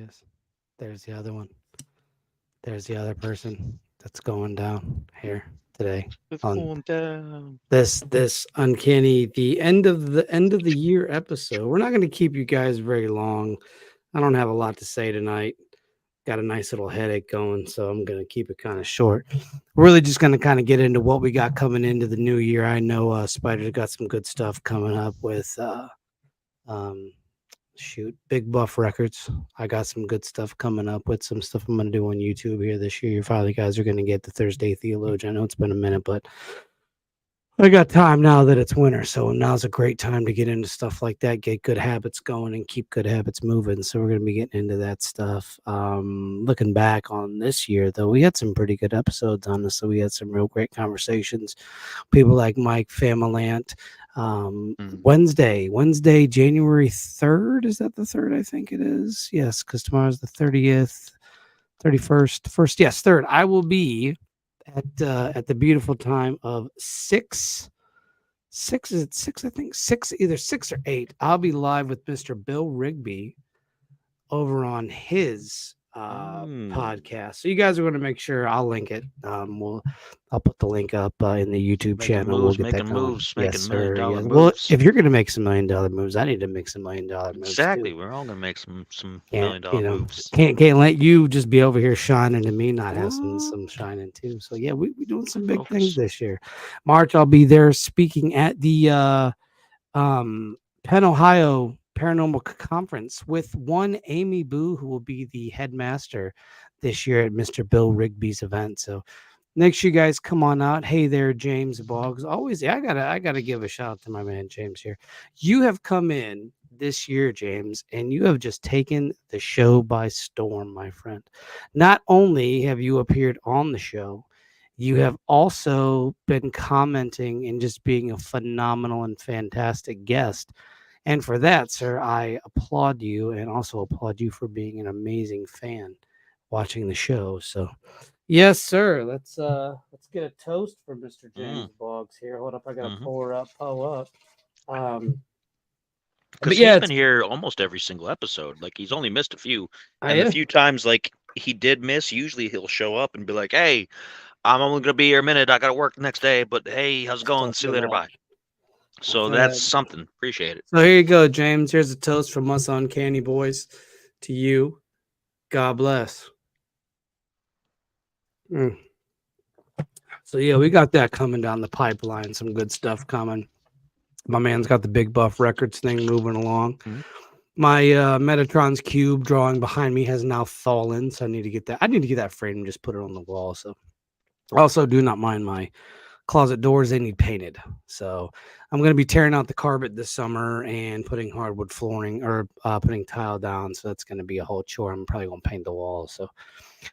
is. There's the other one. There's the other person that's going down here today It's on going down. this uncanny the end of the year episode. We're not going to keep you guys very long. I don't have a lot to say tonight. Got a nice little headache going, so I'm going to keep it kind of short. We're really just going to kind of get into what we got coming into the new year. I know Spider's got some good stuff coming up with um, Big Buff Records. I got some good stuff coming up with some stuff I'm going to do on YouTube here this year. You finally guys are going to get the Thursday Theologian. I know it's been a minute, but I got time now that it's winter, so now's a great time to get into stuff like that, get good habits going, and keep good habits moving. So we're gonna be getting into that stuff. Looking back on this year, though, we had some pretty good episodes on this. So we had some real great conversations. People like Mike Familant. Mm. Wednesday, January 3rd. Is that the third? I think it is. Yes, because tomorrow's the 30th, 31st, first. Yes, third. I will be at the beautiful time of six is it six, I think six, either 6 or 8. I'll be live with Mr. Bill Rigby over on his Mm. podcast. So you guys are going to make sure I'll link it. I'll put the link up in the YouTube Making channel. We'll moves, get that making going. moves, Yes, making million sir. dollar Yes. Well, moves. if you're going to make some $1 million moves, I need to make some $1 million moves too. Exactly. We're all gonna make some Can't million dollar moves. can't let you just be over here shining and me not have Ooh, some shining too. So yeah, we doing some big things focus. this year. March, I'll be there speaking at the Penn, Ohio Paranormal Conference with one Amy Boo, who will be the headmaster this year at Mr. Bill Rigby's event. So make sure you guys come on out. Hey there, James Boggs. Always, yeah, I gotta give a shout out to my man James here. You have come in this year, James, and you have just taken the show by storm, my friend. Not only have you appeared on the show, you have also been commenting and just being a phenomenal and fantastic guest. And for that, sir, I applaud you and also applaud you for being an amazing fan watching the show. So yes, sir. Let's get a toast for Mr. James Mm. Boggs here. Hold up, I gotta Hmm. pull up. Um, but Because yeah, he's been it's here almost every single episode. Like he's only missed a few, and the yeah, few times like he did miss, usually he'll show up and be like, "Hey, I'm only gonna be here a minute. I gotta work the next day, but hey, how's it going? stuff See you for later. that. Bye." Well, So for that's that. something. Appreciate it. So here you go, James. Here's a toast from us Uncanny Boys to you. God bless. Mm. So yeah, we got that coming down the pipeline. Some good stuff coming. My man's got the Big Buff Records thing moving along. Mhm. My Metatron's cube drawing behind me has now fallen, so I need to get that. I need to get that framed and just put it on the wall. So also do not mind my closet doors, they need painted. So I'm going to be tearing out the carpet this summer and putting hardwood flooring or putting tile down. So that's going to be a whole chore. I'm probably going to paint the walls. So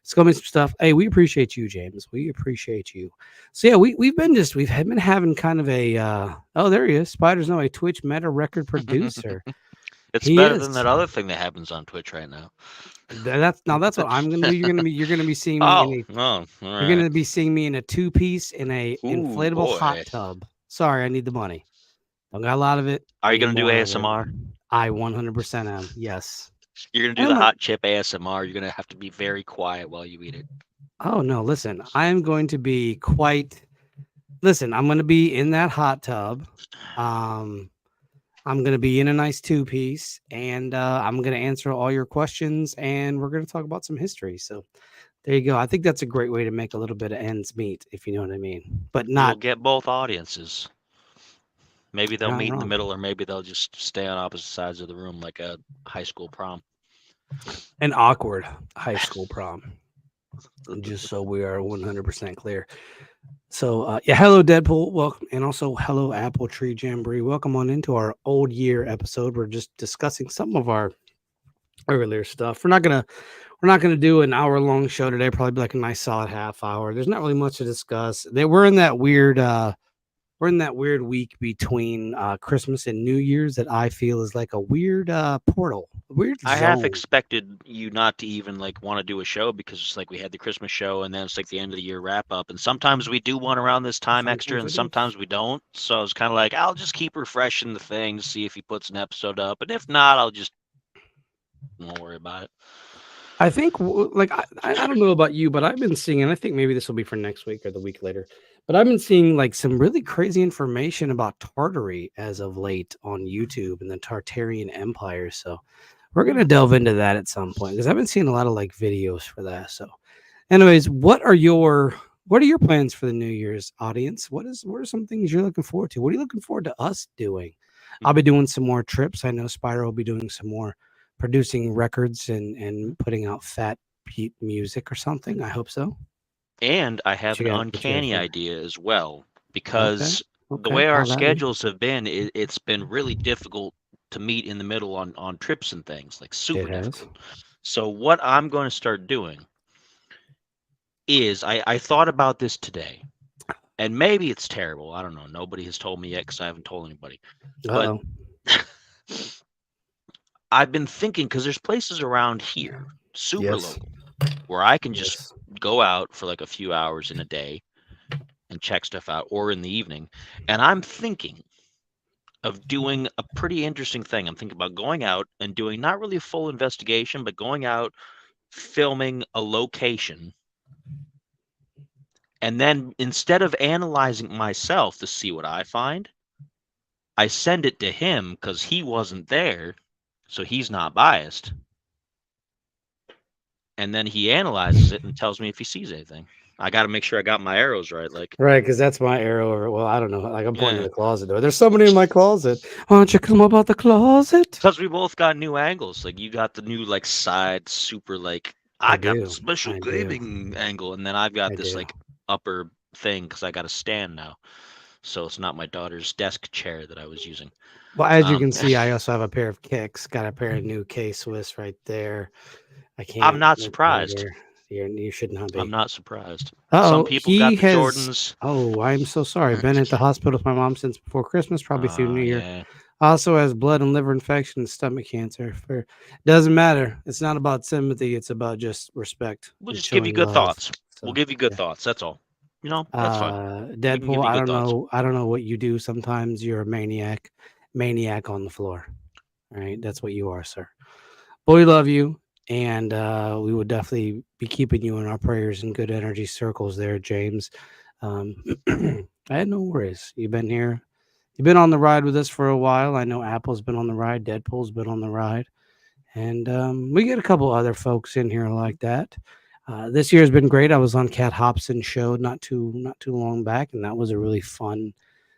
it's going to be some stuff. Hey, we appreciate you, James. We appreciate you. So yeah, we've been having kind of a oh, there he is. Spiders know a Twitch meta record producer. It's He better than is. that other thing that happens on Twitch right now. That's what I'm gonna do. You're gonna be seeing me in Oh, a oh, all you're right. gonna be seeing me in a 2 piece in a Ooh, inflatable hot boy. tub. Sorry, I need the money. Don't got a lot of it. Are I you need gonna do more of it. ASMR? I 100% am. Yes. You're gonna do And I'm the gonna, hot chip ASMR. You're gonna have to be very quiet while you eat it. oh no, listen, I am going to be quite listen, I'm gonna be in that hot tub. Um I'm gonna be in a nice 2 piece and I'm gonna answer all your questions and we're gonna talk about some history. So there you go. I think that's a great way to make a little bit of ends meet, if you know what I mean. But You'll not get both audiences. Maybe they'll you're not meet in the wrong. middle, or maybe they'll just stay on opposite sides of the room like a high school prom. An awkward high school prom. Just so we are 100% clear. So, yeah, hello, Deadpool. Welcome. And also, hello, Apple Tree Jamboree. Welcome on into our old year episode. We're just discussing some of our earlier stuff. We're not gonna do an hour long show today. Probably be like a nice solid half hour. There's not really much to discuss. We're in that weird week between Christmas and New Year's that I feel is like a weird portal, a weird I half zone. expected you not to even like want to do a show because it's like we had the Christmas show and then it's like the end of the year wrap up. And sometimes we do one around this time extra Sometimes we and do. sometimes we don't. So it's kind of like I'll just keep refreshing the thing, see if he puts an episode up. And if not, I'll just won't worry about it. I think like I don't know about you, but I've been seeing, and I think maybe this will be for next week or the week later. But I've been seeing like some really crazy information about Tartary as of late on YouTube and the Tartarian Empire. So we're gonna delve into that at some point because I've been seeing a lot of like videos for that. So, anyways, what are your plans for the New Year's, audience? What are some things you're looking forward to? What are you looking forward to us doing? I'll be doing some more trips. I know Spyro will be doing some more producing records and putting out Fat Pete music or something. I hope so. And I have an What you got uncanny there? idea as well, Okay. because the Okay. way our How that be? schedules have been, it's been really difficult to meet in the middle on trips and things, like super It has. difficult. So what I'm going to start doing is I thought about this today, and maybe it's terrible. I don't know. Nobody has told me yet because I haven't told anybody. But Uh-oh. I've been thinking because there's places around here, super Yes. local, where I can just Yes. go out for like a few hours in a day and check stuff out, or in the evening. And I'm thinking of doing a pretty interesting thing. I'm thinking about going out and doing not really a full investigation, but going out, filming a location, and then instead of analyzing myself to see what I find, I send it to him because he wasn't there, so he's not biased. And then he analyzes it and tells me if he sees anything. I got to make sure I got my arrows right. Like, Right, because that's my arrow over. Well, I don't know. Like I'm pointing to yeah, the closet door. There's somebody in my closet. Why don't you come up out the closet? because we both got new angles. Like, you got the new like side super like I I got the do. special I do. gaming angle, and then I've got I this do. like upper thing because I got a stand now, so it's not my daughter's desk chair that I was using. Well, as you Um, can see, I also have a pair of kicks. Got a pair of new K Swiss right there. I I'm can't not look right surprised. here. You should not I'm be. not surprised. Some Oh, people he got the has. Jordans. Oh, I'm so sorry. Been at the hospital with my mom since before Christmas, probably through New Year. Yeah. Also has blood and liver infection and stomach cancer. For doesn't matter. It's not about sympathy. It's about just respect We'll and just give you showing good love. thoughts. We'll So give you good yeah. thoughts. That's all. That's fine. We can give Deadpool. you I good don't thoughts. know. I don't know what you do. Sometimes you're a maniac, maniac on the floor. All right, that's what you are, sir. But we love you, and we would definitely be keeping you in our prayers and good energy circles there, James. Um, I had no worries. You've been here. You've been on the ride with us for a while. I know Apple's been on the ride. Deadpool's been on the ride. And we get a couple other folks in here like that. This year has been great. I was on Kat Hobson's show not too long back, and that was a really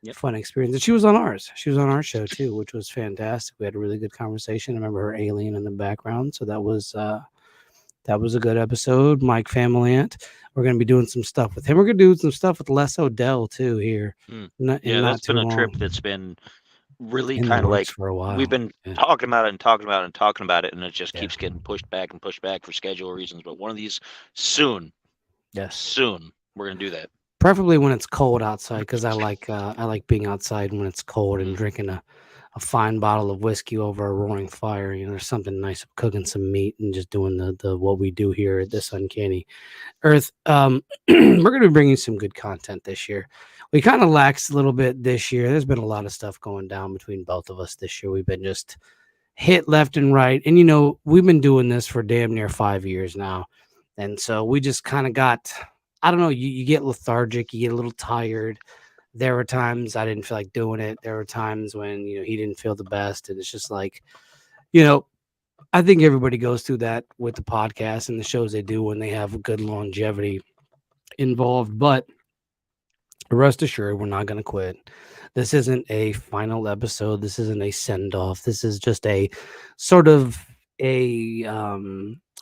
Yep. fun experience. And she was on ours. She was on our show too, which was fantastic. We had a really good conversation. I remember her alien in the background, so that was a good episode. Mike Family. We're going to be doing some stuff with him. We're going to do some stuff with Les Odell too here, Mm. in Yeah, not that's been too a trip long, that's been really in the kind of works like for a we've while. been Yeah, talking about it and talking about it and talking about it, and it just yeah, keeps getting pushed back and pushed back for schedule reasons. But one of these soon, yes. soon, we're gonna do that. Preferably when it's cold outside, because I like being outside when it's cold and Mm. drinking a fine bottle of whiskey over a roaring fire. You know, there's something nice of cooking some meat and just doing the what we do here at this Uncanny Earth. We're going to be bringing some good content this year. We kind of laxed a little bit this year. There's been a lot of stuff going down between both of us this year. We've been just hit left and right, and we've been doing this for damn near 5 years now, and so we just kind of got. I don't know. You get lethargic. You get a little tired. There were times I didn't feel like doing it. There were times when he didn't feel the best, and it's just like you know I think everybody goes through that with the podcast and the shows they do when they have good longevity involved. But rest assured, we're not going to quit. This isn't a final episode. This isn't a send off. This is just a sort of a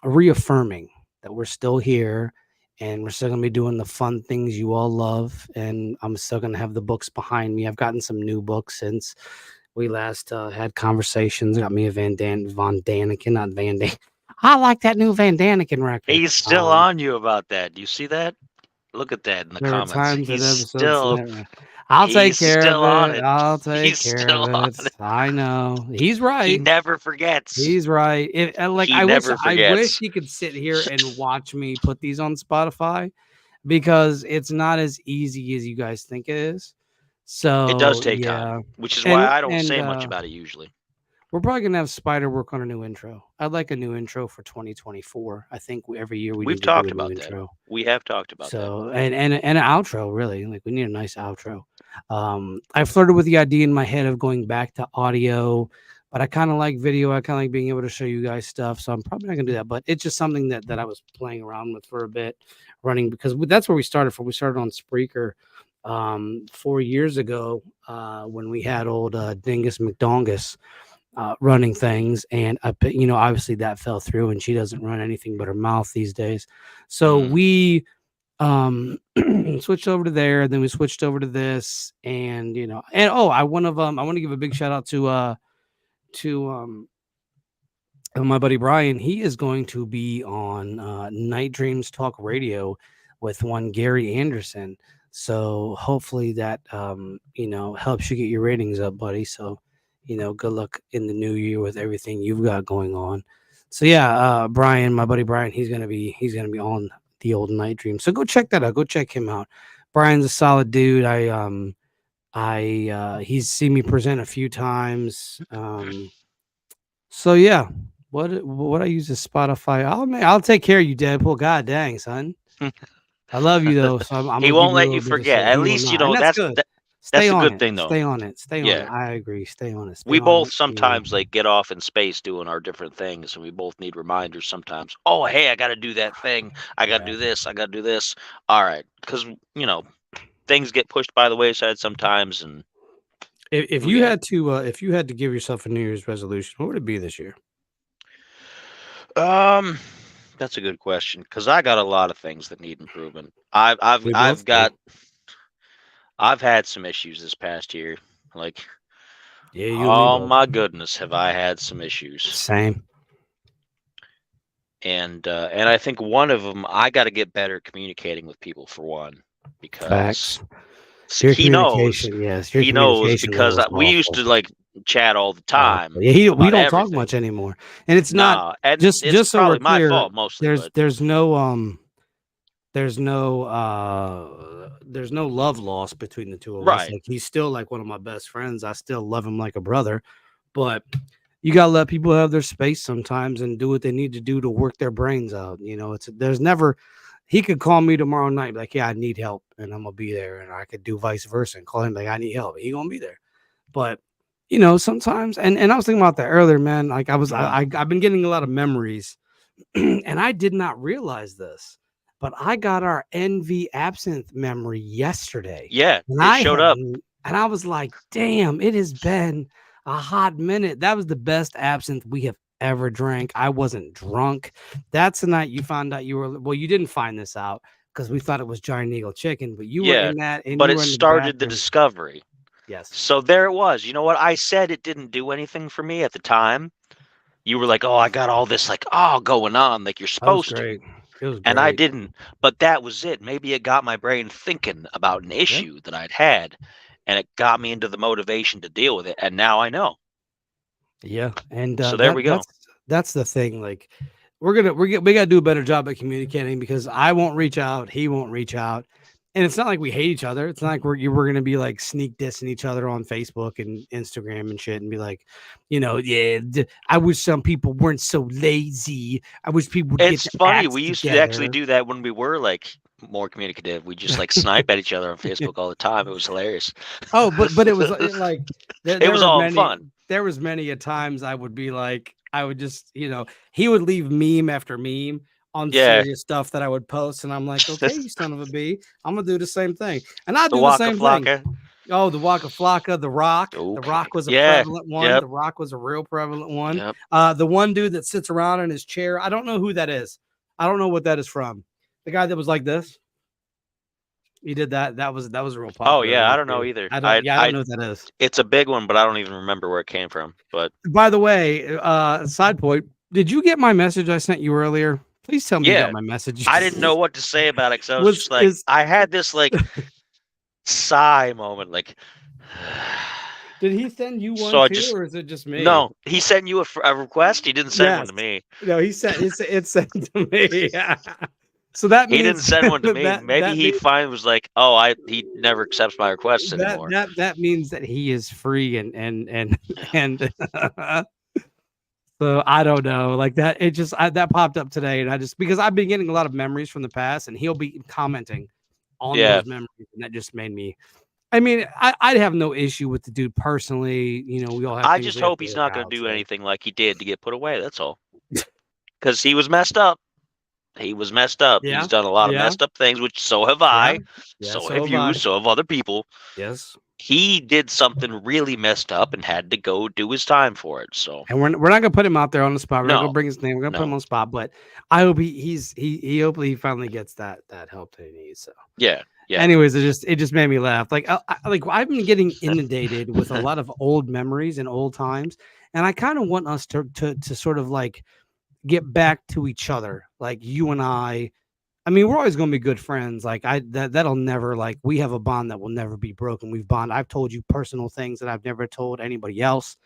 reaffirming that we're still here and we're still going to be doing the fun things you all love. And I'm still going to have the books behind me. I've gotten some new books since we last had conversations. Got me a Von Daniken, not Van Dan. I like that new Van Daniken record. He's still on you about that. Do you see that? Look at that in the There were comments. times and episodes. I'll take He's care of still on it. it. I'll take He's care of still on it. it. I know he's He right. never forgets. He's right. Like He never I wish forgets. he could sit here and watch me put these on Spotify because it's not as easy as you guys think it is. It does So take time, yeah, which is why I don't and say much about it usually. We're probably gonna have Spider work on a new intro. I'd like a new intro for 2024. I think every year we We've need to do talked a new about that. intro. We have talked about that. So and an outro really. Like we need a nice outro. I flirted with the idea in my head of going back to audio, but I kind of like video. I kind of like being able to show you guys stuff. So I'm probably not gonna do that. But it's just something that I was playing around with for a bit, running because that's where we started from. We started on Spreaker 4 years ago when we had old Dingus McDongus running things, and obviously that fell through, and she doesn't run anything but her mouth these days. So we switched over to there, and then we switched over to this, and I want to give a big shout out to my buddy Brian. He is going to be on Night Dreams Talk Radio with one Gary Anderson. So hopefully that helps you get your ratings up, buddy. So good luck in the new year with everything you've got going on. So yeah, Brian, my buddy Brian, he's gonna be on the old Night Dream. So go check that out. Go check him out. Brian's a solid dude. He's seen me present a few times. So yeah, what I use is Spotify. I'll take care of you, Deadpool. God dang, son. I love you though. So I'm he won't let you forget. At least that's good. That's a good it. thing, though. Stay on it. Stay on it. I agree. Stay on it. We both sometimes like get off in space doing our different things, and we both need reminders sometimes. Oh, hey, I got to do that thing. I got to do this. I got to do this. All right, because things get pushed by the wayside sometimes. And if you had to give yourself a New Year's resolution, what would it be this year? That's a good question because I got a lot of things that need improvement. I've had some issues this past year. Like, my goodness, have I had some issues? Same. And I think one of them, I got to get better communicating with people for one, because Facts. He knows because we used to like chat all the time. Yeah, we don't talk much anymore, and it's not just so probably we're clear, my fault mostly. There's no love lost between the two of us. Like, he's still like one of my best friends. I still love him like a brother, but you gotta let people have their space sometimes and do what they need to do to work their brains out. There's never. He could call me tomorrow night, like, yeah, I need help, and I'm gonna be there. And I could do vice versa and call him like, I need help. He gonna be there. But sometimes, and I was thinking about that earlier, man. Like I've been getting a lot of memories, and I did not realize this, but I got our NV absinthe memory yesterday. Yeah, and it showed up, and I was like, damn, it has been a hot minute. That was the best absinthe we have ever drank. I wasn't drunk. That's the night you found out you didn't find this out because we thought it was Giant Eagle Chicken, but you were in that. But it started the discovery. Yes. So there it was. You know what? I said it didn't do anything for me at the time. You were like, oh, I got all this going on like you're supposed to. And I didn't. But that was it. Maybe it got my brain thinking about an issue that I'd had, and it got me into the motivation to deal with it. And now I know. Yeah. And so there we go. That's the thing. Like, we gotta do a better job at communicating, because I won't reach out, he won't reach out. And it's not like we hate each other. It's not like we're going to be like sneak dissing each other on Facebook and Instagram and shit and be like, I wish some people weren't so lazy. I wish people would It's funny. We used to actually do that when we were like more communicative. We just like snipe at each other on Facebook all the time. It was hilarious. Oh, but it was like it was all fun. There was many a times I would be like, I would just, he would leave meme after meme on serious stuff that I would post, and I'm like, okay, you son of a bee, I'm gonna do the same thing, and I do the same thing. Oh, the Waka Flocka, the Rock. Okay. The Rock was a prevalent one. The Rock was a real prevalent one. The one dude that sits around in his chair, I don't know who that is. I don't know what that is from. The guy that was like this. He did that. That was a real popular. Oh yeah, I don't know either. I don't know what that is. It's a big one, but I don't even remember where it came from. But by the way, side point, did you get my message I sent you earlier? Please tell me you got my message. I didn't know what to say about it, because I was just like, I had this like sigh moment, like. Did he send you one too, or is it just me? No, he sent you a request. He didn't send one to me. No, he sent it sent to me. Yeah. So that means he didn't send one to me. Maybe he finally was like, "Oh, he never accepts my requests anymore." That means that he is free and So I don't know, like that. It just that popped up today, and I just because I've been getting a lot of memories from the past, and he'll be commenting on Yeah. those memories, and that just made me. I mean, I'd have no issue with the dude personally. We all have I things just we have hope to he's work not going to out. do So anything like he did to get put away. That's all. Because he was messed up. He was messed up. yeah, He's done a lot of yeah, messed up things, which so have yeah, I, yeah. so So have have you, I. so have other people. Yes, He did something really messed up and had to go do his time for it. So and we're not gonna put him out there on the spot. We're not no, gonna bring his name. We're gonna put him no, on the spot. But I hope he hopefully he finally gets that help that he needs. So. yeah, yeah. Anyways, it just made me laugh. Like like I've been getting inundated with a lot of old memories and old times, and I kind of want us to sort of like get back to each other, like you and I. I mean, we're always going to be good friends. Like that'll never like we have a bond that will never be broken. We've bond. I've told you personal things that I've never told anybody else,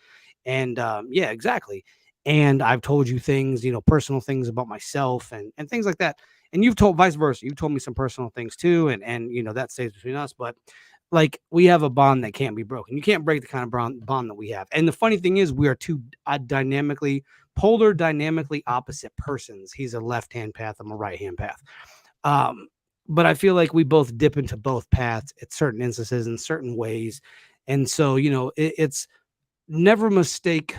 and yeah, exactly. And I've told you things, personal things about myself and things like that. And you've told vice versa. You've told me some personal things too, and that stays between us. But like we have a bond that can't be broken. You can't break the kind of bond that we have. And the funny thing is, we are two polar, dynamically opposite persons. He's a left hand path. I'm a right hand path. Um, but I feel like we both dip into both paths at certain instances in certain ways. And so, it's never mistake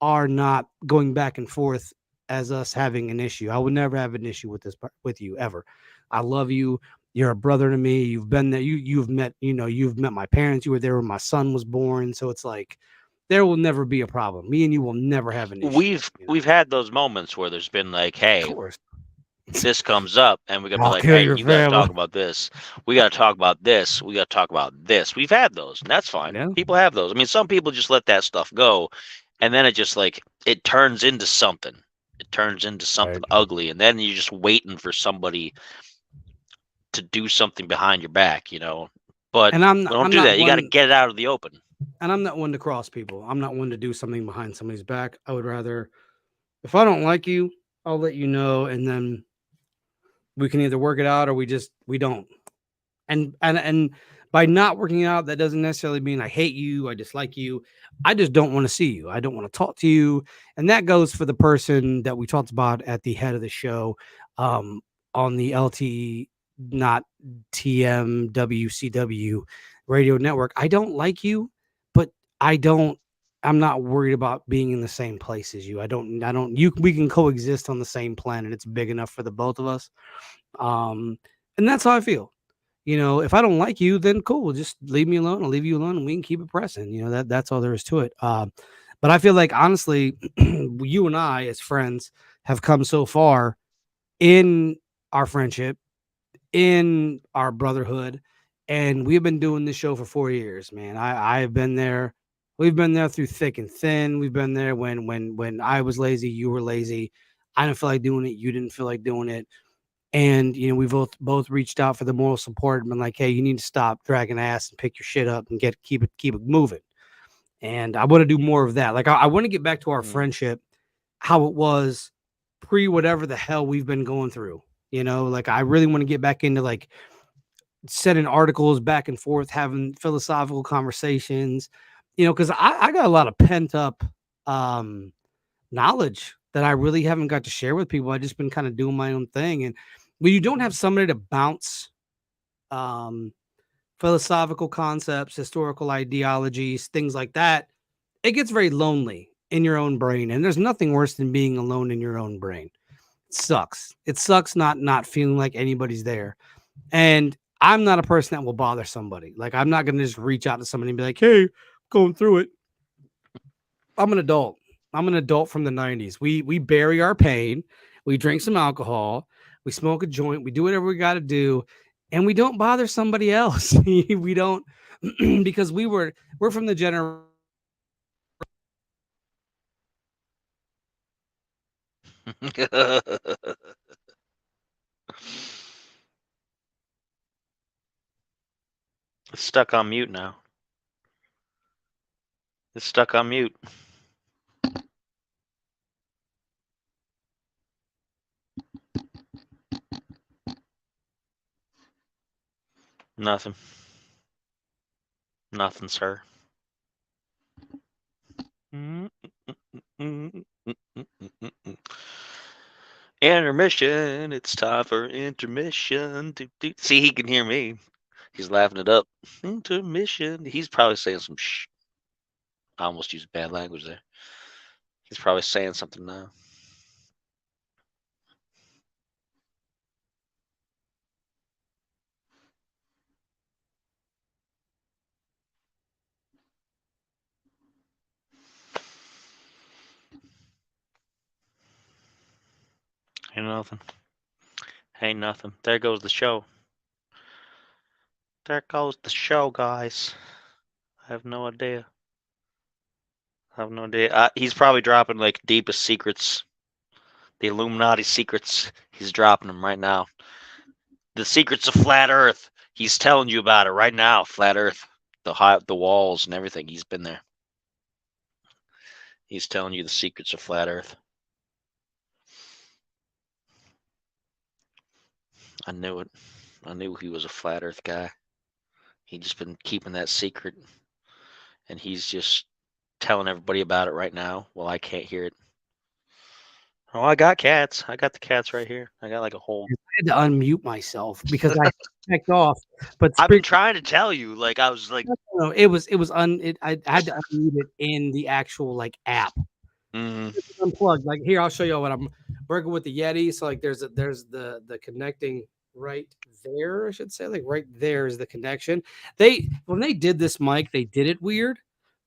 our not going back and forth as us having an issue. I would never have an issue with with you ever. I love you. You're a brother to me. You've been there. You've met my parents. You were there when my son was born. So it's like there will never be a problem. Me and you will never have an issue. We've had those moments where there's been like, Of hey, course. this comes up, and we gotta be I'll like, kill hey, your you gotta family. talk about this. We gotta talk about this. We gotta talk about this. We've had those, and that's fine. Yeah. People have those. I mean, some people just let that stuff go, and then it just like it turns into something. It turns into something Right. ugly, and then you're just waiting for somebody to do something behind your back. But And I'm not, don't I'm do not that. You got to one get it out of the open. and I'm not one to cross people. I'm not one to do something behind somebody's back. I would rather if I don't like you, I'll let you know and then we can either work it out or we don't. And by not working out, that doesn't necessarily mean I hate you, I dislike you. I just don't want to see you. I don't want to talk to you. And that goes for the person that we talked about at the head of the show, um, on the LTE, not TMWCW radio network. I don't like you, but I don't. I'm not worried about being in the same place as you. I don't. We can coexist on the same planet. It's big enough for the both of us. Um, and that's how I feel. If I don't like you, then cool. Just leave me alone. I'll leave you alone, and we can keep it pressing. That's all there is to it. But I feel like honestly, you and I, as friends, have come so far in our friendship, in our brotherhood, and we've been doing this show for 4 years, man. I've been there. We've been there through thick and thin. We've been there when I was lazy, you were lazy. I didn't feel like doing it. You didn't feel like doing it. And we both reached out for the moral support and been like, hey, you need to stop dragging ass and pick your shit up and keep it moving. And I want to do more of that. Like I want to get back to our Mm. friendship, how it was pre whatever the hell we've been going through. Like I really want to get back into like sending articles back and forth, having philosophical conversations, because I got a lot of pent up um knowledge that I really haven't got to share with people. I just been kind of doing my own thing. And when you don't have somebody to bounce um, philosophical concepts, historical ideologies, things like that, it gets very lonely in your own brain. And there's nothing worse than being alone in your own brain. It sucks. It sucks not feeling like anybody's there. And I'm not a person that will bother somebody. Like I'm not gonna just reach out to somebody and be like, "Hey, going through it." I'm an adult. I'm an adult from the 90s. We bury our pain. We drink some alcohol. We smoke a joint. We do whatever we got to do, and we don't bother somebody else. We don't because we're from the generation. It's stuck on mute now. It's stuck on mute. Nothing. Nothing, sir. Intermission. It's time for intermission. See, he can hear me. He's laughing it up. Intermission. He's probably saying some shh. I almost used bad language there. He's probably saying something now. Ain't nothing. Ain't nothing. There goes the show. There goes the show, guys. I have no idea. He's probably dropping like deepest secrets, the Illuminati secrets. He's dropping them right now. The secrets of flat Earth. He's telling you about it right now. Flat Earth, the walls and everything. He's been there. He's telling you the secrets of flat Earth. I knew it. I knew he was a flat Earth guy. He'd just been keeping that secret, and he's just telling everybody about it right now. Well, I can't hear it. Oh, I got cats. I got the cats right here. I got like a whole. I had to unmute myself because I checked off. But I've been trying to tell you. Like I was like, no, I had to unmute it in the actual like app. It's unplugged. Like here, I'll show you what I'm working with the Yeti. So like there's the connecting right there, I should say. Like right there is the connection. When they did this mic, they did it weird.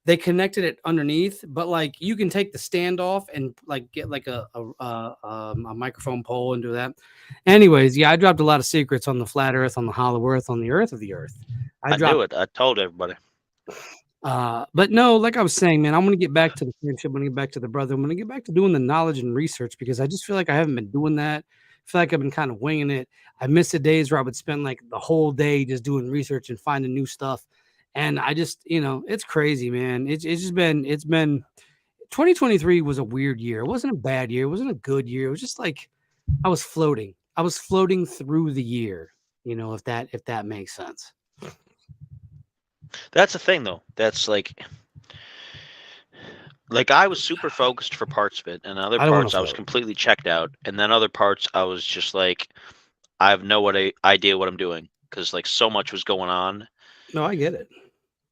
They connected it underneath, but like you can take the stand off and like get like a microphone pole and do that. Anyways, yeah, I dropped a lot of secrets on the flat Earth, on the hollow Earth, on the Earth of the Earth. I knew it. I told everybody. But no, like I was saying, man, I'm gonna get back to the friendship. I'm gonna get back to the brother. I'm gonna get back to doing the knowledge and research because I just feel like I haven't been doing that. I feel like I've been kind of winging it. I miss the days where I would spend like the whole day just doing research and finding new stuff. And I just, it's crazy, man. It's been 2023 was a weird year. It wasn't a bad year. It wasn't a good year. It was just like I was floating. I was floating through the year, if that makes sense. That's the thing, though. That's like I was super focused for parts of it, and other parts I was completely checked out, and then other parts I was just like, I have no idea what I'm doing because like so much was going on. No, I get it.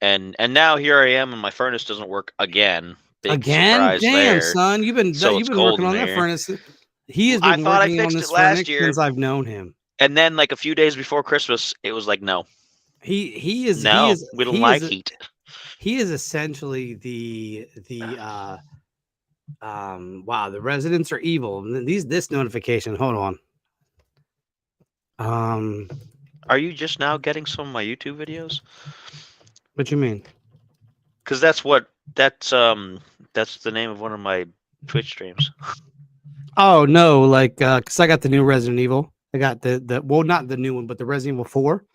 And now here I am, and my furnace doesn't work again. Big surprise Damn, there. son, you've been working on that furnace. He has been working on this furnace since I've known him. And then like a few days before Christmas, it was like no. We don't like heat. He is essentially the wow, the residents are evil. This notification, hold on. Are you just now getting some of my YouTube videos? What you mean? Because that's the name of one of my Twitch streams. Oh no, like because I got the new Resident Evil. I got the well, not the new one, but the Resident Evil 4.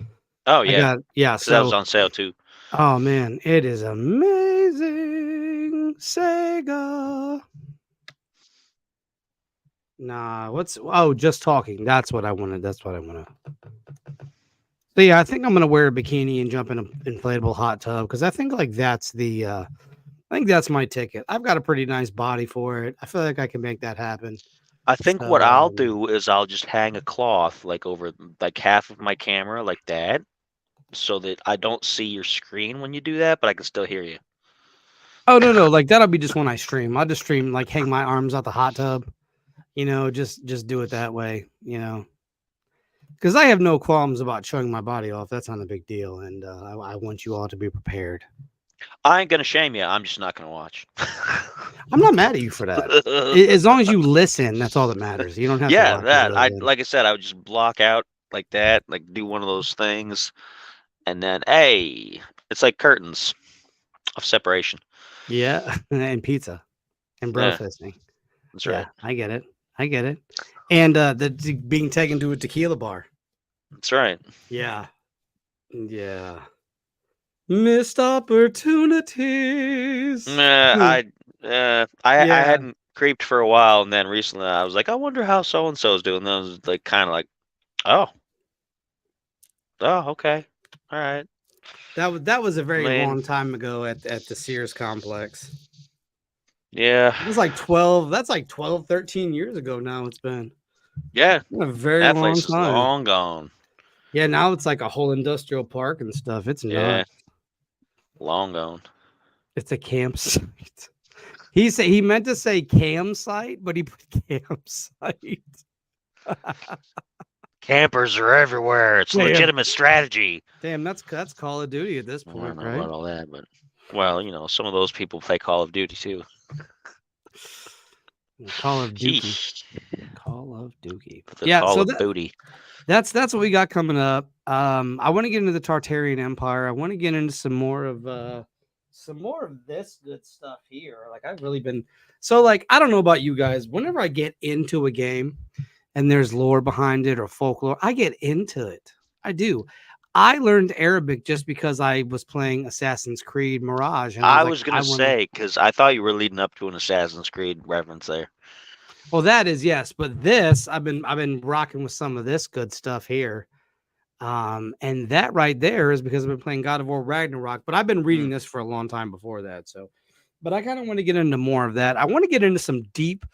Oh yeah, so that was on sale too. Oh man, it is amazing, Sega. Nah, just talking. That's what I wanted. So yeah, I think I'm gonna wear a bikini and jump in an inflatable hot tub because I think like that's I think that's my ticket. I've got a pretty nice body for it. I feel like I can make that happen. I think what I'll do is I'll just hang a cloth like over like half of my camera like that, so that I don't see your screen when you do that, but I can still hear you. Oh no, like that'll be just when I stream. I'll just stream like hang my arms out the hot tub, just do it that way, because I have no qualms about showing my body off. That's not a big deal, and I want you all to be prepared. I ain't gonna shame you. I'm just not gonna watch. I'm not mad at you for that. As long as you listen, that's all that matters. You don't have to. Yeah, that like I said, I would just block out like that, like do one of those things, and then hey, it's like curtains of separation. Yeah, and pizza, and bro fisting. That's right. I get it. And being taken to a tequila bar. That's right. Yeah. Missed opportunities. I hadn't creeped for a while, and then recently I was like, I wonder how so and so is doing. And I was like, kind of like, oh, okay, all right. That was a very long time ago at the Sears complex. Yeah, it was like 12. That's like 12, 13 years ago now. It's been. Yeah, Been a very that long place is time. long gone. Yeah, now it's like a whole industrial park and stuff. It's Yeah, nuts. long gone. It's a campsite. He meant to say campsite, but he put campsite. Campers are everywhere. It's a Damn, legitimate strategy. damn, that's Call of Duty at this I don't point, know right? about all that, but well, some of those people play Call of Duty too. Call of Dookie. Yeesh. Call of Dookie. The Yeah, Call so of Booty. that's what we got coming up. I want to get into the Tartarian Empire. I want to get into some more of this good stuff here. Like I've really been like I don't know about you guys. Whenever I get into a game and there's lore behind it or folklore, I get into it. I do. I learned Arabic just because I was playing Assassin's Creed Mirage, and I was I like, was I gonna want to. say because I thought you were leading up to an Assassin's Creed reference there. Well, that is yes, but this I've been rocking with some of this good stuff here. And that right there is because I've been playing God of War Ragnarok, but I've been reading this for a long time before that. So, but I kind of want to get into more of that. I want to get into some deep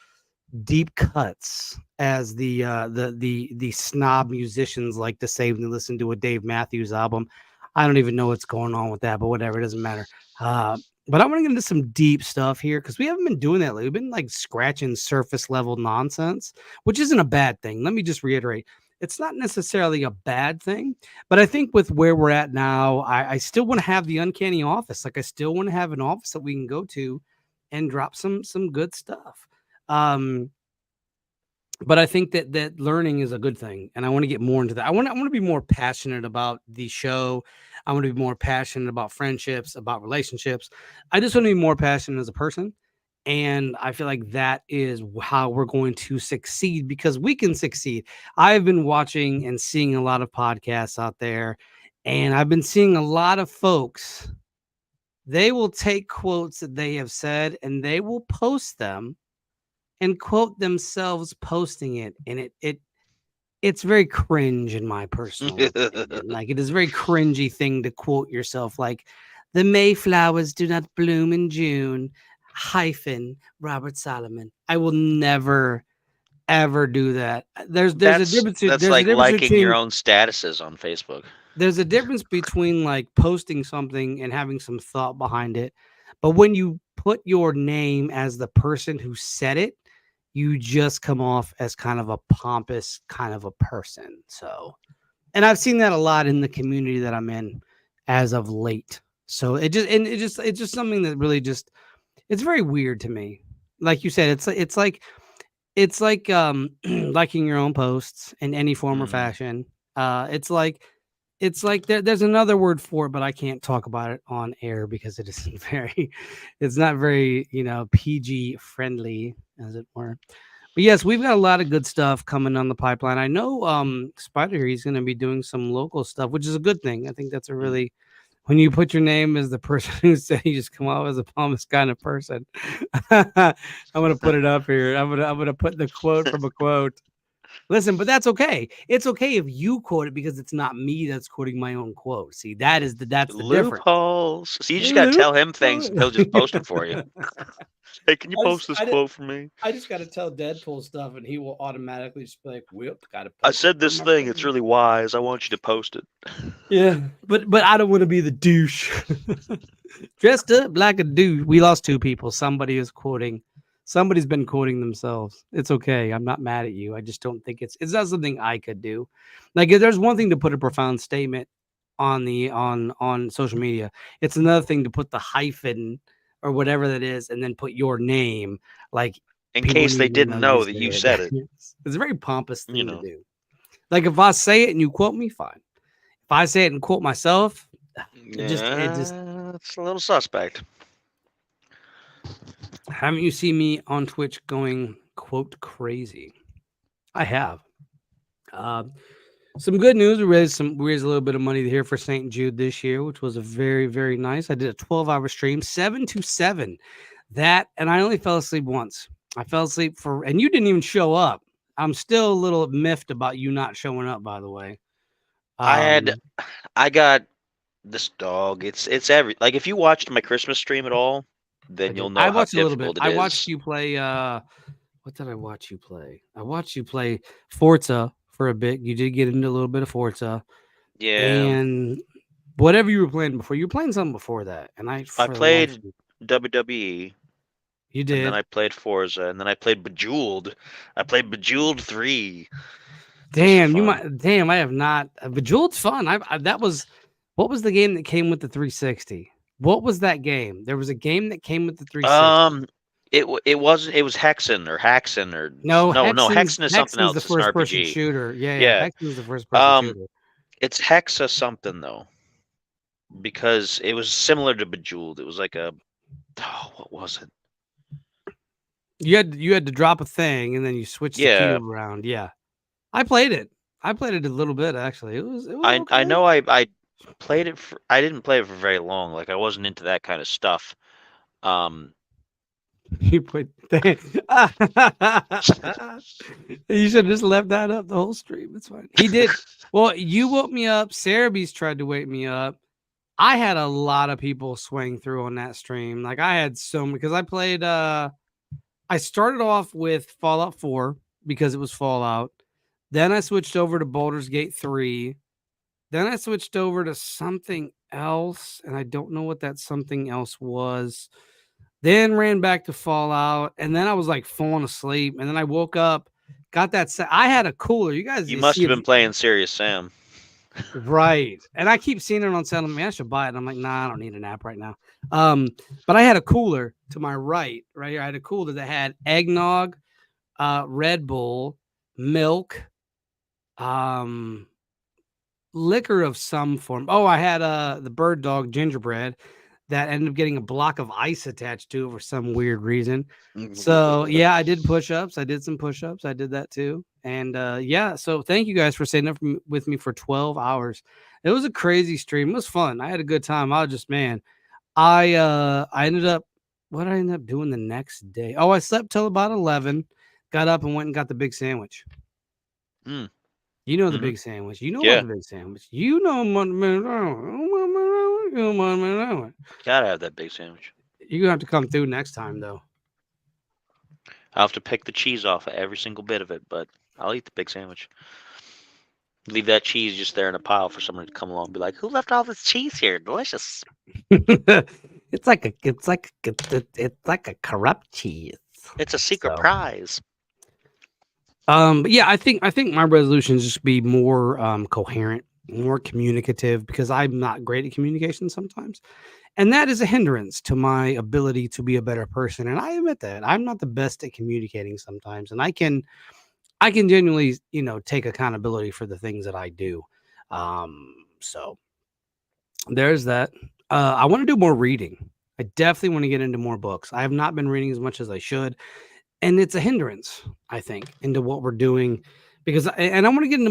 cuts, as the snob musicians like to say when they listen to a Dave Matthews album. I don't even know what's going on with that, but whatever, it doesn't matter. But I want to get into some deep stuff here because we haven't been doing that lately. We've been like scratching surface level nonsense, which isn't a bad thing. Let me just reiterate. It's not necessarily a bad thing, but I think with where we're at now, I still want to have the uncanny office. Like I still want to have an office that we can go to and drop some good stuff. Um, but I think that learning is a good thing, and I want to get more into that. I want to be more passionate about the show. I want to be more passionate about friendships, about relationships. I just want to be more passionate as a person, and I feel like that is how we're going to succeed because we can succeed. I've been watching and seeing a lot of podcasts out there, and I've been seeing a lot of folks. They will take quotes that they have said and they will post them and quote themselves posting it, and it's very cringe in my personal opinion. Like it is a very cringy thing to quote yourself, like the Mayflowers do not bloom in June hyphen Robert Solomon. I will never ever do that. There's a difference. That's There's a like difference liking your between own statuses on Facebook. there's a difference between like posting something and having some thought behind it. But when you put your name as the person who said it, you just come off as kind of a pompous kind of a person. So, and I've seen that a lot in the community that I'm in as of late. So it's just something that really just it's very weird to me. Like you said, it's like liking your own posts in any form or fashion. It's like there's another word for it, but I can't talk about it on air because it isn't it's not very, PG friendly, as it were. But yes, we've got a lot of good stuff coming on the pipeline. I know Spider he's going to be doing some local stuff, which is a good thing. I think that's a really when you put your name as the person who said you just come off as a pompous kind of person. I'm gonna put it up here. I'm gonna put the quote from a quote. Listen, but that's okay. It's okay if you quote it because it's not me that's quoting my own quote. See, that's the difference. Loopholes. So you just gotta tell him things and Loophole. he'll just post them for you. Hey, can you I post just, this I, quote for me? I just got to tell Deadpool stuff, and he will automatically just be like, "Whip, got to I post it said for this my thing, it's friend." really wise. I want you to post it. Yeah, but I don't want to be the douche. Dressed up like a douche. We lost two people. Somebody's been quoting themselves. It's okay. I'm not mad at you. I just don't think it's not something I could do. Like if there's one thing to put a profound statement on social media. It's another thing to put the hyphen or whatever that is and then put your name. Like In people case they need to know didn't you know that said you it. said it. It's a very pompous You thing to know. do. Like if I say it and you quote me, fine. If I say it and quote myself, it just It's a little suspect. haven't you seen me on Twitch going quote crazy? I have. Some good news. We raised a little bit of money here for St. Jude this year, which was a very, very nice. I did a 12-hour stream, 7 to 7. That, and I only fell asleep once. I fell asleep and you didn't even show up. I'm still a little miffed about you not showing up, by the way. I got this dog. It's like if you watched my Christmas stream at all, then you'll I know how watched a little bit. difficult it I watched is. you play What did I watch you play? I watched you play Forza for a bit. You did get into a little bit of Forza, Yeah, and whatever you were playing before, you were playing something before that, and I I for the life played of me, WWE, you and then did. I played Forza, and then I played Bejeweled. I played Bejeweled 3 just for Damn, you fun. might. Damn, I have not. Bejeweled's fun. That was. What was the game that came with the 360? What was that game? There was a game that came with the 360. Um, it was Hexen or Haxen or No, no, Hexen is something Hexen's the else. It's an first person RPG. shooter. Yeah, Yeah. Hexen's the first person Um, shooter. it's Hexa something though, because it was similar to Bejeweled. It was like a what was it? You had to drop a thing and then you switch the Yeah, cube around. Yeah. I played it. I played it a little bit actually. It was I okay. know I played it for I didn't play it for very long. Like I wasn't into that kind of stuff. Um, You put you should have just left that up the whole stream. It's fine. He did. Well, you woke me up. Cerebees tried to wake me up. I had a lot of people swing through on that stream. Like I had so many because I played I started off with Fallout 4 because it was Fallout. Then I switched over to Baldur's Gate 3. Then I switched over to something else, and I don't know what that something else was. Then ran back to Fallout, and then I was like falling asleep, and then I woke up, got that set. I had a cooler. You guys you you must see have if been playing Serious Sam. right. And I keep seeing it on sale. I mean, I should buy it. And I'm like, nah, I don't need an app right now. But I had a cooler to my right here. I had a cooler that had eggnog, Red Bull, milk, um, liquor of some form. Oh, I had the bird dog gingerbread that ended up getting a block of ice attached to it for some weird reason. So yeah, I did push-ups. I did some push-ups. I did that too. And yeah, so thank you guys for staying up with me for 12 hours. It was a crazy stream. It was fun. I had a good time. I was just I ended up what did I end up doing the next day? Oh, I slept till about 11, got up and went and got the big sandwich. Mm. You know the Hmm. big sandwich. You know about Yeah, the big sandwich. You know gotta have that big sandwich. you're gonna have to come through next time though. I'll have to pick the cheese off of every single bit of it, but I'll eat the big sandwich. Leave that cheese just there in a pile for someone to come along and be like, "Who left all this cheese here? Delicious." it's like a corrupt cheese. It's a secret So prize. but yeah, I think my resolution is just be more coherent, more communicative because I'm not great at communication sometimes. And that is a hindrance to my ability to be a better person. And I admit that I'm not the best at communicating sometimes. And I can genuinely, take accountability for the things that I do. So there's that. I want to do more reading. I definitely want to get into more books. I have not been reading as much as I should, and it's a hindrance, I think, into what we're doing because and I want to get into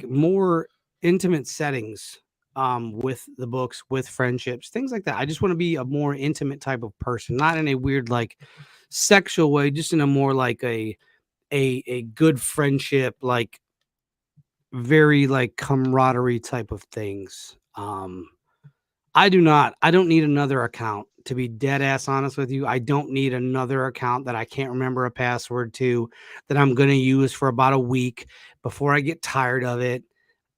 more intimate settings with the books, with friendships, things like that. I just want to be a more intimate type of person, not in a weird like sexual way, just in a more like a good friendship, like very like camaraderie type of things. I don't need another account to be dead ass honest with you. I don't need another account that I can't remember a password to that I'm going to use for about a week before I get tired of it.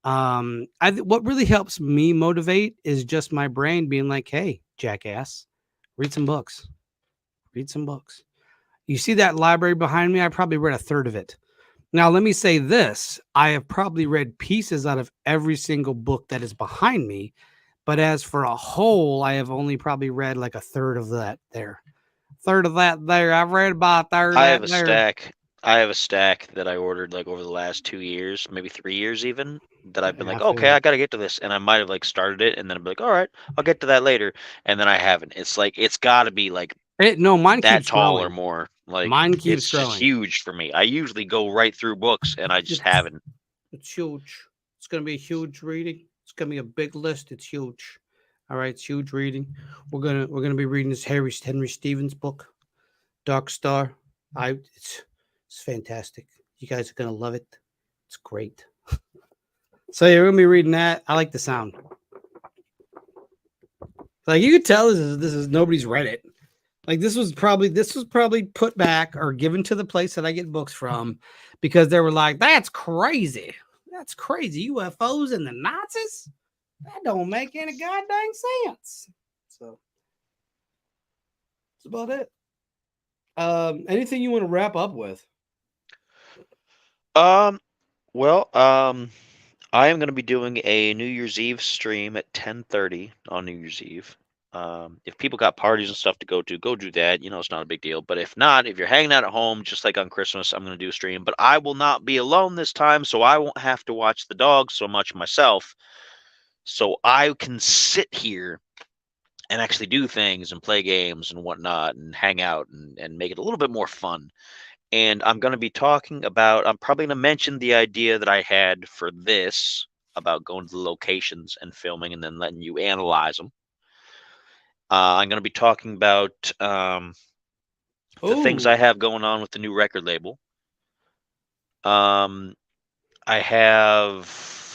What really helps me motivate is just my brain being like, "Hey, jackass, read some books. Read some books." You see that library behind me? I probably read a third of it. Now, let me say this. I have probably read pieces out of every single book that is behind me, but as for a whole, I have only probably read like a third of that there. Third of that there. I've read about a third of I that have a there. stack. I have a stack that I ordered like over the last 2 years, maybe 3 years even. That I've been Yeah, I like, feel okay, I it. gotta get to this, and I might have like started it, and then I'm like, all right, I'll get to that later, and then I haven't. It's like it's got to be like No, mine that keeps tall or growing. more. Like Mine keeps it's just growing. huge for me. I usually go right through books, and I just It's, haven't. it's huge. It's gonna be a huge reading. It's gonna be a big list. It's huge. All right, it's huge reading. We're gonna be reading this Henry Stevens book, Dark Star. It's fantastic. You guys are gonna love it. It's great. So you're gonna be reading that. I like the sound. Like you could tell this is nobody's read it. Like this was probably put back or given to the place that I get books from because they were like, that's crazy. That's crazy. UFOs and the Nazis? That don't make any goddamn sense. So that's about it. Anything you want to wrap up with? Well, I am going to be doing a New Year's Eve stream at 10:30 on New Year's Eve. If people got parties and stuff to go do that. You know, it's not a big deal. But if not, if you're hanging out at home, just like on Christmas, I'm going to do a stream. But I will not be alone this time, so I won't have to watch the dogs so much myself. So I can sit here and actually do things and play games and whatnot and hang out and make it a little bit more fun. And I'm going to be talking about, I'm probably going to mention the idea that I had for this about going to the locations and filming and then letting you analyze them. I'm going to be talking about the things I have going on with the new record label. I have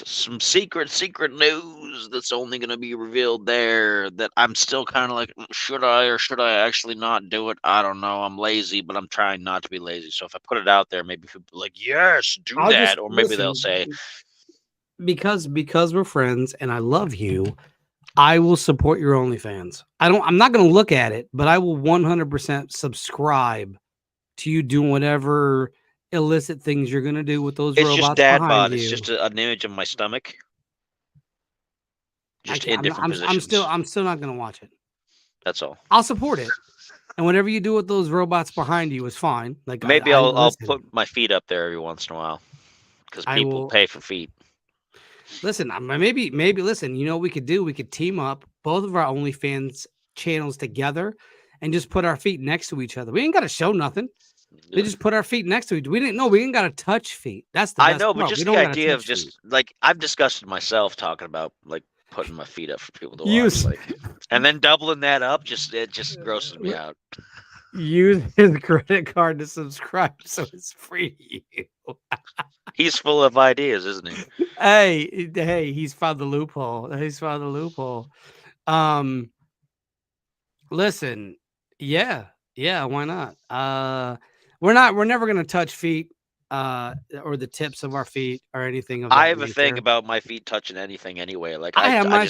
some secret news that's only going to be revealed there that I'm still kind of like, should I or should I actually not do it? I don't know. I'm lazy, but I'm trying not to be lazy. So if I put it out there, maybe people be like, yes, do that. Or maybe they'll say, because we're friends and I love you, I will support your OnlyFans. I'm not going to look at it, but I will 100% subscribe to you doing whatever illicit things you're going to do with those it's robots just dad behind bod. you. It's just an image of my stomach. Just in different positions. I'm still not going to watch it. That's all. I'll support it. And whatever you do with those robots behind you is fine. Like maybe I'll put my feet up there every once in a while because people pay for feet. Listen, maybe listen, you know what we could do? We could team up both of our OnlyFans channels together and just put our feet next to each other. We ain't got to show nothing. We just put our feet next to each other. We ain't got to touch feet. That's the best. I know, but just the idea of just like I've discussed it myself talking about like putting my feet up for people to watch, like, and then doubling that up, it just grosses me out. Use his credit card to subscribe, so it's free to you. He's full of ideas, isn't he? Hey, he's found the loophole. Listen, yeah, why not? We're never gonna touch feet. Or the tips of our feet or anything of that I have nature. a thing about my feet touching anything anyway. Like I have a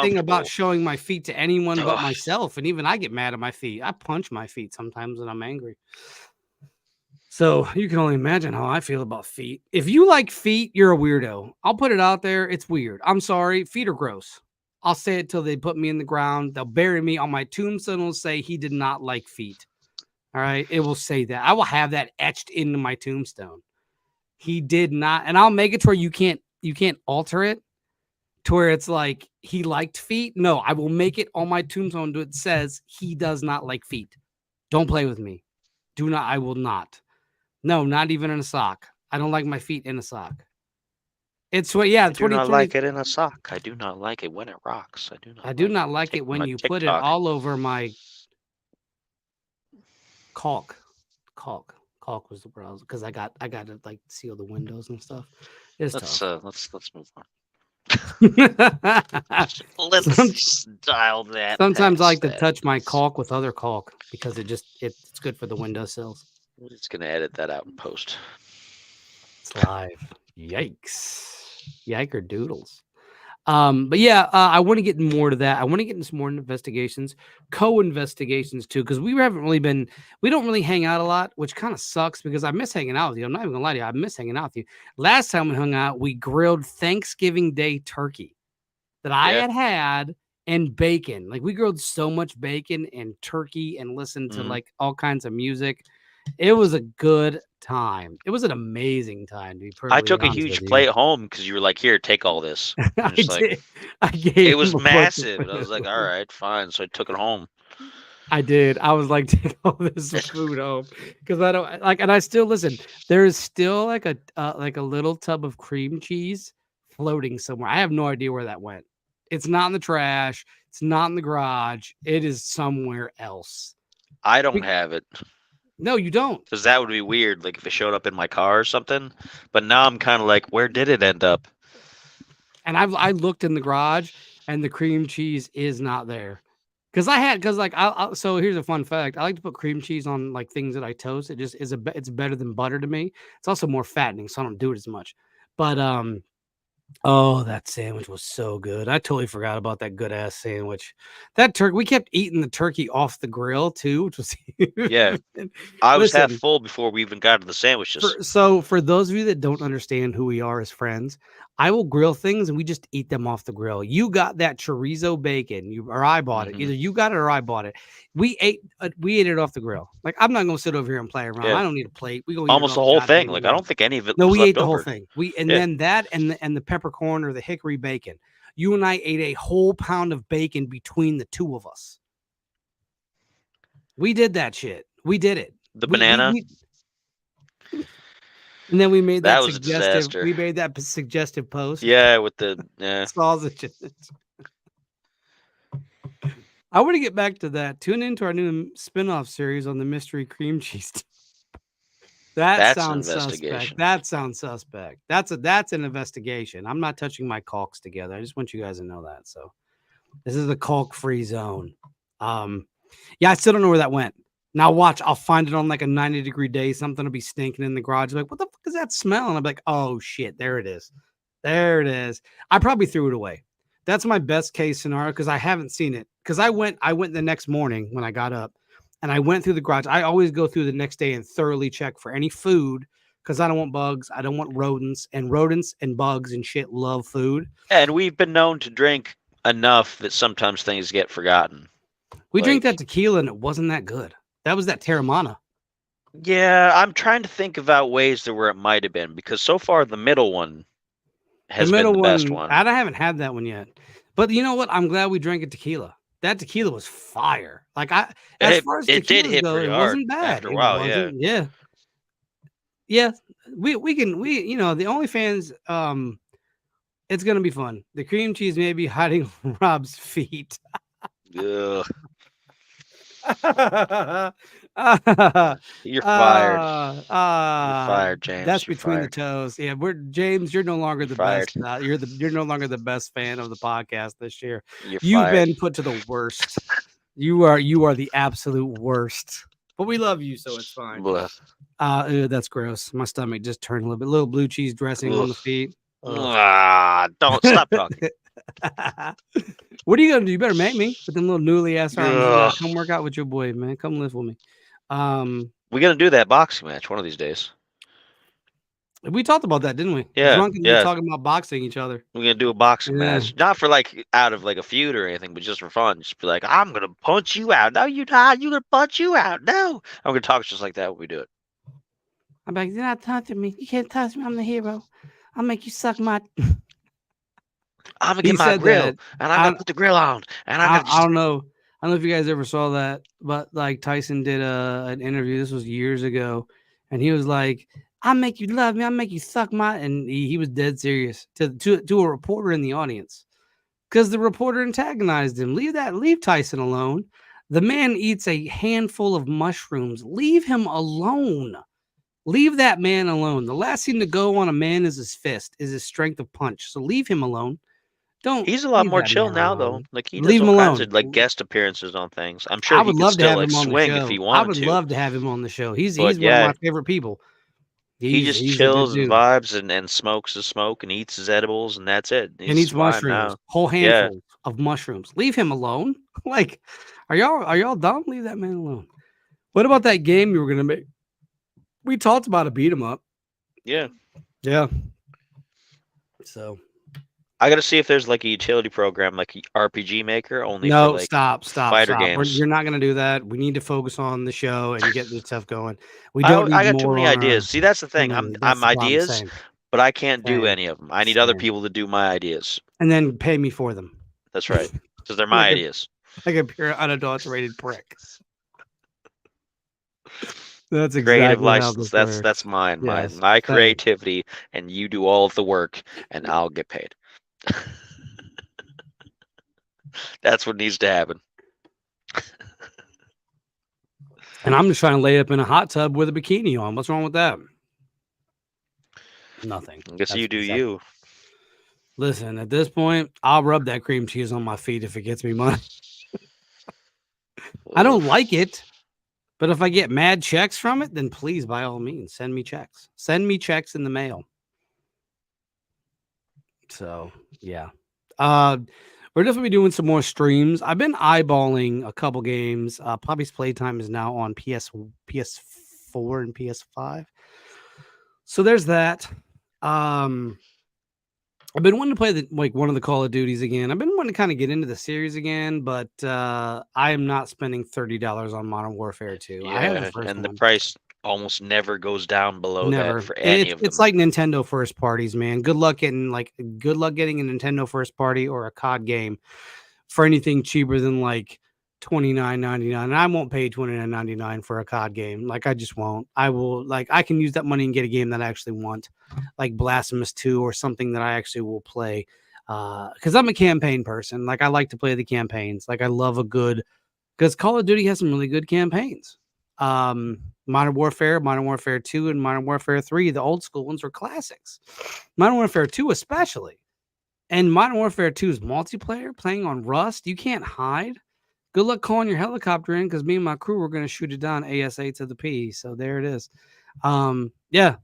thing about showing my feet to anyone but myself, and even I get mad at my feet. I punch my feet sometimes when I'm angry. So you can only imagine how I feel about feet. If you like feet, you're a weirdo. I'll put it out there. It's weird. I'm sorry. Feet are gross. I'll say it till they put me in the ground. They'll bury me on my tombstone. Will say he did not like feet. All right, it will say that. I will have that etched into my tombstone. He did not, and I'll make it to where you can't alter it to where it's like he liked feet. No, I will make it on my tombstone. It says he does not like feet. Don't play with me. Do not. I will not. No, not even in a sock. I don't like my feet in a sock. It's what? Yeah, I do not like it in a sock. I do not like it when it rocks. I do not like it when you put it all over my. Caulk was the browser because I got to like seal the windows and stuff. Let's move on. Let's dial that. Sometimes I like to touch my caulk with other caulk because it's good for the windowsills. We're just gonna edit that out in post. It's live. Yiker doodles. But yeah, I want to get more to that. I want to get into some more investigations, co-investigations too, because we don't really hang out a lot, which kind of sucks because I miss hanging out with you. I'm not even gonna lie to you. I miss hanging out with you. Last time we hung out, we grilled Thanksgiving Day turkey that I had and bacon. Like we grilled so much bacon and turkey and listened to like all kinds of music. It was a good time. It was an amazing time. To be perfectly I took a huge plate home because you were like, "Here, take all this." It was massive. And I was like, "All right, fine." So I took it home. I did. I was like, "Take all this food home," because I don't like. And I still listen. There is still like a little tub of cream cheese floating somewhere. I have no idea where that went. It's not in the trash. It's not in the garage. It is somewhere else. I don't have it. No, you don't. Because that would be weird, like if it showed up in my car or something. But now I'm kind of like, where did it end up? And I looked in the garage, and the cream cheese is not there. So here's a fun fact. I like to put cream cheese on like things that I toast. It just is it's better than butter to me. It's also more fattening, so I don't do it as much. But oh, that sandwich was so good. I totally forgot about that good ass sandwich. That turkey, we kept eating the turkey off the grill too, which was Yeah. I was half listen. full before we even got to the sandwiches. For those of you that don't understand who we are as friends, I will grill things and we just eat them off the grill. You got that chorizo bacon, or I bought it. Mhm. Either you got it or I bought it. We ate it off the grill. Like I'm not gonna sit over here and play around. Yeah. I don't need a plate. We gonna eat it Almost off the the whole thing. goddamn Like, I grill. don't think any of it No, was we ate left the whole over. thing. Yeah. Then that and the peppercorn or the hickory bacon. You and I ate a whole pound of bacon between the two of us. We did that shit. We did it. The We banana, and then we made that that was a suggestive. disaster. We made that suggestive post. Yeah, with the Sausage. I want to get back to that. Tune into our new spin-off series on the mystery cream cheese. That That's an sounds investigation. suspect. That sounds suspect. That's an investigation. I'm not touching my caulks together. I just want you guys to know that. So this is the caulk-free zone. Yeah, I still don't know where that went. Now watch, I'll find it on like a 90-degree day. Something will be stinking in the garage. Like, what the fuck is that smell? And I'm like, oh shit, there it is. There it is. I probably threw it away. That's my best case scenario because I haven't seen it. Because I went the next morning when I got up and I went through the garage. I always go through the next day and thoroughly check for any food because I don't want bugs. I don't want rodents, and bugs and shit love food. And we've been known to drink enough that sometimes things get forgotten. We drank that tequila and it wasn't that good. That was that Terramana. Yeah, I'm trying to think about ways that where it might have been because so far the middle one has been the best one. I haven't had that one yet. But you know what? I'm glad we drank a tequila. That tequila was fire. Like as far as it did tequilas hit go, pretty it hard wasn't bad. after a while. Yeah. Yeah. We the OnlyFans, it's gonna be fun. The cream cheese may be hiding on Rob's feet. Ugh. You're fired. You're fired, James. That's between the toes. Yeah, James. You're no longer the best. You're no longer the best fan of the podcast this year. You've been put to the worst. You are the absolute worst. But we love you, so it's fine. That's gross. My stomach just turned a little blue cheese dressing on the feet. Don't stop talking. What are you gonna do? You better make me with them little newly ass arms. Come work out with your boy, man. Come live with me. We're gonna do that boxing match one of these days. We talked about that, didn't we? Yeah. We're talking about boxing each other. We're gonna do a boxing match, not for like out of like a feud or anything, but just for fun. Just be like, I'm gonna punch you out. No, you're not. You're gonna punch you out. No, I'm gonna talk just like that when we do it. I'm like, you're not touching me. You can't touch me. I'm the hero. I'll make you suck my. I'm gonna get my grill, and I'm gonna put the grill on, and I'm gonna. I don't know if you guys ever saw that, but like Tyson did an interview. This was years ago, and he was like, "I'll make you love me. I'll make you suck my." And he was dead serious to a reporter in the audience, because the reporter antagonized him. Leave Tyson alone. The man eats a handful of mushrooms. Leave him alone. Leave that man alone. The last thing to go on a man is his fist, is his strength of punch. So leave him alone. He's a lot more chill now, though. Like he leave does him all alone. kinds of like guest appearances on things. I'm sure I would he could love still to have like him on swing the show. if he wanted to. I would love to have him on the show. He's But, one of my favorite people. He just chills and vibes and smokes his smoke and eats his edibles and that's it. And eats mushrooms, whole handful of mushrooms. Leave him alone. Like, are y'all dumb? Leave that man alone. What about that game you were gonna make? We talked about a beat 'em up. Yeah. So I gotta see if there's like a utility program like RPG Maker only no, for like stop. fighter games. You're not gonna do that. We need to focus on the show and get this stuff going. We I don't. got too many ideas. See, that's the thing. I'm ideas, but I can't do any of them. I need other people to do my ideas. And then pay me for them. That's right, because they're my ideas. Like a pure unadulterated prick. That's exactly creative license. That's mine. Yes, my creativity, and you do all of the work, and I'll get paid. That's what needs to happen. And I'm just trying to lay up in a hot tub with a bikini on. What's wrong with that? Nothing. I guess you do you. Listen, at this point, I'll rub that cream cheese on my feet if it gets me money. I don't like it, but if I get mad checks from it, then please, by all means, send me checks. Send me checks in the mail. So yeah. We're definitely doing some more streams. I've been eyeballing a couple games. Poppy's Playtime is now on PS4 and PS5. So there's that. I've been wanting to play one of the Call of Duties again. I've been wanting to kind of get into the series again, but I am not spending $30 on Modern Warfare 2. I have the Yeah, first and the one. price almost never goes down below that Never. for any of It's them. like Nintendo first parties, man. Good luck getting a Nintendo first party or a COD game for anything cheaper than like $29.99. And I won't pay $29.99 for a COD game. Like I just won't. I will I can use that money and get a game that I actually want, like Blasphemous 2 or something that I actually will play. Because I'm a campaign person. Like I like to play the campaigns. Like I love because Call of Duty has some really good campaigns. Modern Warfare 2, and Modern Warfare 3, the old school ones were classics. Modern Warfare 2 especially. And Modern Warfare 2's multiplayer playing on Rust, you can't hide. Good luck calling your helicopter in because me and my crew were going to shoot it down ASA to the P. So there it is. Yeah,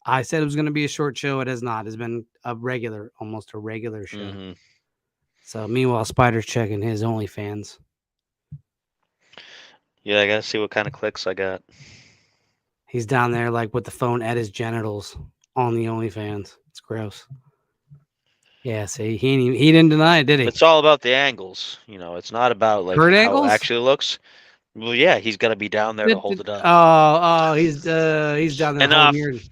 I said it was going to be a short show. It has not. It's been almost a regular show. Mm-hmm. So meanwhile, Spider's checking his OnlyFans. Yeah, I gotta see what kind of clicks I got. He's down there like with the phone at his genitals on the OnlyFans. It's gross. Yeah, see, he didn't deny it, did he? It's all about the angles. It's not about like Kurt how angles? it actually looks. Well, yeah, he's got to be down there to hold it up. Oh, he's down there Enough. holding your. Enough.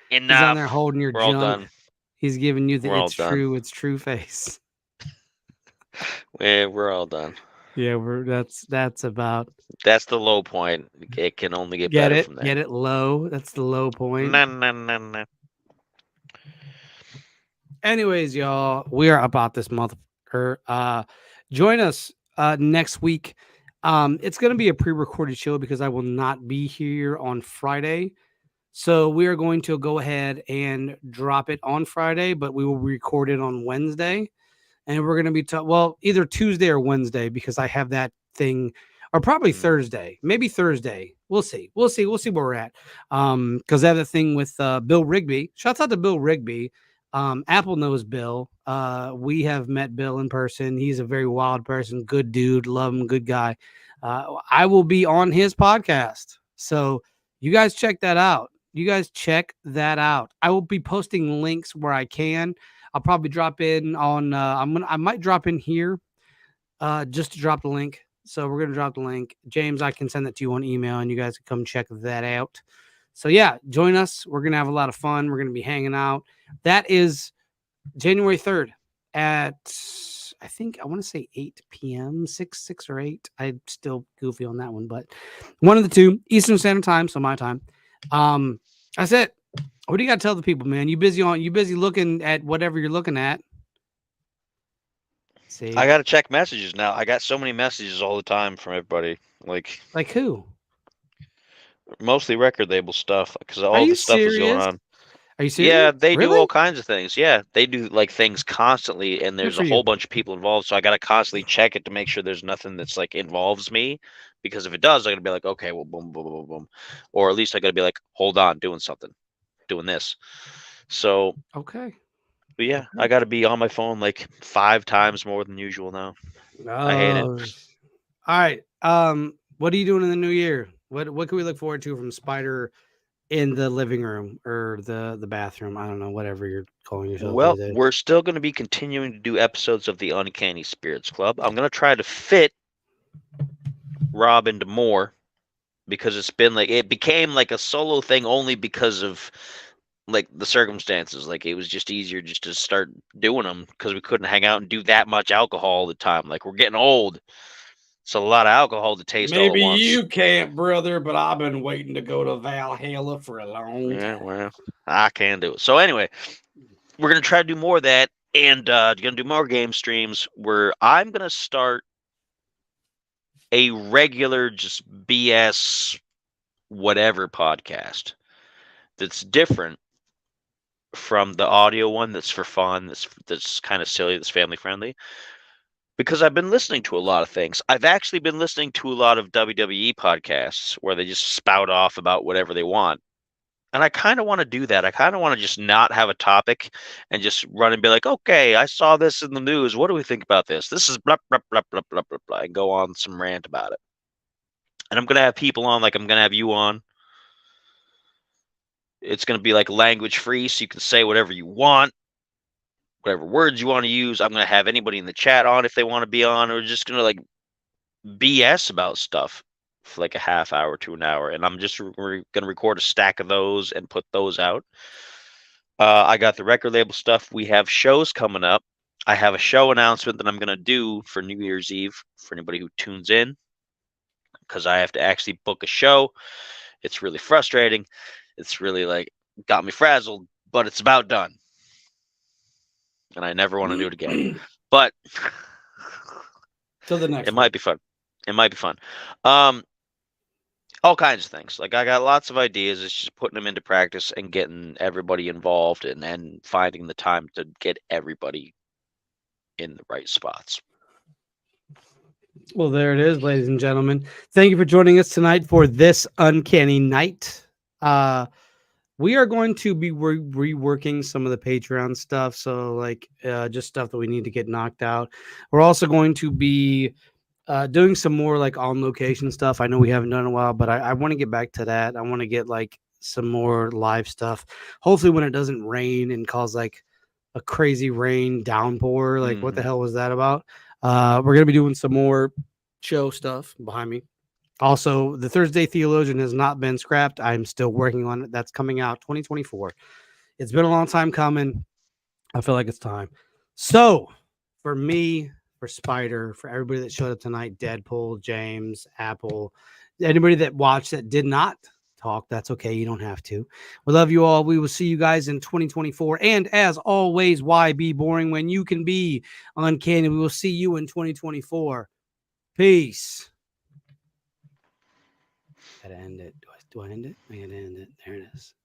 He's down there holding your We're junk. all done. He's giving you the We're all it's done. true face. We're all done. Yeah, that's about. That's the low point. It can only get better from there. Get it low. That's the low point. Nah. Anyways, y'all, we are about this month. Join us next week. It's going to be a pre-recorded show because I will not be here on Friday. So we are going to go ahead and drop it on Friday, but we will record it on Wednesday. And we're going to be either Tuesday or Wednesday because I have that thing, or probably Thursday, maybe Thursday. We'll see where we're at. Because I have the thing with Bill Rigby. Shouts out to Bill Rigby. Apple knows Bill. We have met Bill in person. He's a very wild person, good dude, love him, good guy. I will be on his podcast, so you guys check that out. I will be posting links where I can. I'll probably drop in on. I might drop in here, just to drop the link. So we're gonna drop the link. James, I can send that to you on email, and you guys can come check that out. So yeah, join us. We're gonna have a lot of fun. We're gonna be hanging out. That is January 3rd at I want to say 8 p.m. 6 or 8. I'm still goofy on that one, but one of the two, Eastern Standard Time, so my time. That's it. What do you got to tell the people, man? You busy looking at whatever you're looking at? See, I got to check messages now. I got so many messages all the time from everybody. Like who? Mostly record label stuff because all the stuff is going on. Are you serious? Yeah, they do all kinds of things. Yeah, they do like things constantly, and there's a whole bunch of people involved. So I got to constantly check it to make sure there's nothing that's like involves me, because if it does, I got to be like, okay, well, boom, boom, boom, boom, or at least I got to be like, hold on, doing this. So okay, but yeah, I got to be on my phone like 5 times more than usual now. I hate it. All right. What are you doing in the new year? What can we look forward to from Spider in the living room or the bathroom? I don't know, whatever you're calling yourself. Well, we're still going to be continuing to do episodes of the Uncanny Spirits Club. I'm going to try to fit Rob into more because it became like a solo thing only because of like the circumstances. Like it was just easier just to start doing them because we couldn't hang out and do that much alcohol all the time. Like we're getting old. It's a lot of alcohol to taste. Maybe all at once. You can't, brother, but I've been waiting to go to Valhalla for a long time. Yeah, well, I can do it. So anyway, we're going to try to do more of that, and going to do more game streams where I'm going to start a regular just BS whatever podcast that's different from the audio one, that's for fun, that's kind of silly, that's family friendly. because I've been listening to a lot of things. I've actually been listening to a lot of WWE podcasts where they just spout off about whatever they want. And I kind of want to do that. I kind of want to just not have a topic and just run and be like, okay, I saw this in the news. What do we think about this? This is blah, blah, blah, blah, blah, blah, blah, and go on some rant about it. And I'm going to have people on, like I'm going to have you on. It's going to be like language free, so you can say whatever you want, whatever words you want to use. I'm going to have anybody in the chat on if they want to be on. We're just going to like BS about stuff for like a half hour to an hour. And I'm just going to record a stack of those and put those out. I got the record label stuff. We have shows coming up. I have a show announcement that I'm going to do for New Year's Eve for anybody who tunes in, because I have to actually book a show. It's really frustrating. It's really like got me frazzled, but it's about done. And I never want to do it again. But till the next it might be fun. It might be fun. All kinds of things. Like I got lots of ideas. It's just putting them into practice and getting everybody involved and finding the time to get everybody in the right spots. Well, there it is, ladies and gentlemen. Thank you for joining us tonight for this Uncanny Night. We are going to be reworking some of the Patreon stuff. So like just stuff that we need to get knocked out. We're also going to be doing some more like on location stuff. I know we haven't done in a while, but I want to get back to that. I want to get like some more live stuff. Hopefully when it doesn't rain and cause like a crazy rain downpour. Like what the hell was that about? We're going to be doing some more show stuff behind me. Also, the Thursday Theologian has not been scrapped. I'm still working on it. That's coming out 2024. It's been a long time coming. I feel like it's time. So for me, for Spider, for everybody that showed up tonight, Deadpool, James, Apple, anybody that watched that did not talk, that's okay. You don't have to. We love you all. We will see you guys in 2024. And as always, why be boring when you can be uncanny? We will see you in 2024. Peace. Gotta end it. Do I end it? I gotta end it. There it is.